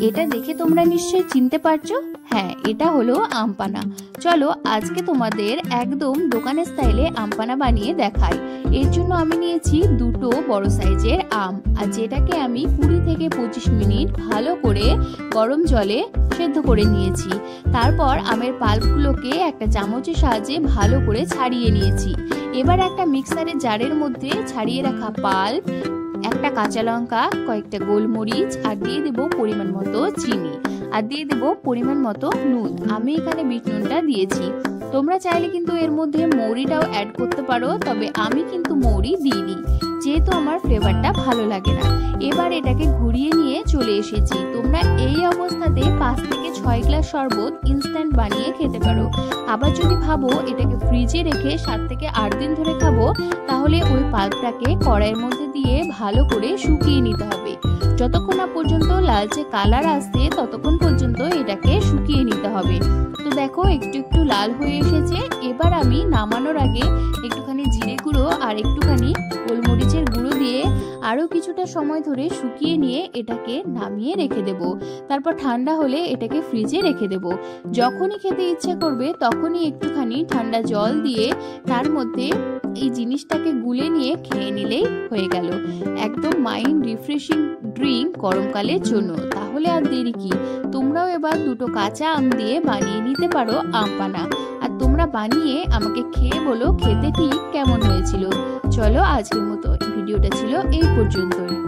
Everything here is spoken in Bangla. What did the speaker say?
এটা দেখে তোমরা নিশ্চয়ই চিনতে পারছো। হ্যাঁ, এটা হলো আমপানা। চলো আজকে তোমাদের একদম দোকানের স্টাইলে আমপানা বানিয়ে দেখাই। এর জন্য আমি নিয়েছি দুটো বড় সাইজের আম, আর যেটাকে আমি 20 থেকে 25 মিনিট ভালো করে গরম জলে সেদ্ধ করে নিয়েছি। তারপর আমের পাল্পগুলোকে একটা চামচের সাহায্যে ভালো করে ছাড়িয়ে নিয়েছি। এবার একটা মিক্সারের জারের মধ্যে ছাড়িয়ে রাখা পাল্প, একটা কাঁচা লঙ্কা, কয়েকটা গোলমরিচ, আর দিয়ে দেবো পরিমাণ মতো চিনি, আর দিয়ে দেবো পরিমাণ মতো নুন। আমি এখানে বিট নুনটা দিয়েছি। তোমরা চাইলে কিন্তু এর মধ্যে মৌরিটাও অ্যাড করতে পারো, তবে আমি কিন্তু মৌরি দিইনি, যেহেতু আমার ফ্লেভারটা ভালো লাগে না। এবার এটাকে ঘুরিয়ে নিয়ে চলে এসেছি। তোমরা এই অবস্থাতে 5 থেকে 6 গ্লাস শরবত ইনস্ট্যান্ট বানিয়ে খেতে পারো। আবার যদি ভাবো এটাকে ফ্রিজে রেখে 7 থেকে 8 দিন ধরে খাবো, তাহলে ওই পাল্পটাকে কড়াইয়ের মধ্যে দিয়ে ভালো করে শুকিয়ে নিতে হবে। যতক্ষণ না পর্যন্ত লালচে কালার আসছে ততক্ষণ পর্যন্ত এটাকে শুকিয়ে নিতে হবে। তো দেখো একটু একটু লাল হয়ে এসেছে। এবার আমি নামানোর আগে একটুখানি জিরে গুঁড়ো আর একটুখানি গোলমরিচের গুঁড়ো দিয়ে আরও কিছুটা সময় ধরে শুকিয়ে নিয়ে এটাকে নামিয়ে রেখে দেব। তারপর ঠান্ডা হলে এটাকে ফ্রিজে রেখে দেব। যখনই খেতে ইচ্ছে করবে তখনই একটুখানি ঠান্ডা জল দিয়ে তার মধ্যে এই জিনিসটাকে গুলে নিয়ে খেয়ে নিলেই হয়ে গেল একদম মাইন্ড রিফ্রেশিং ড্রিঙ্ক গরমকালের জন্য। তাহলে আর দেরি কি, তোমরাও এবার দুটো কাঁচা আম দিয়ে বানিয়ে নিতে পারো আমপানা। আর তোমরা বানিয়ে আমাকে খেয়ে বলো খেতে ঠিক কেমন হয়েছিল। চলো আজকের মতো ভিডিওটা ছিল এই পর্যন্তই।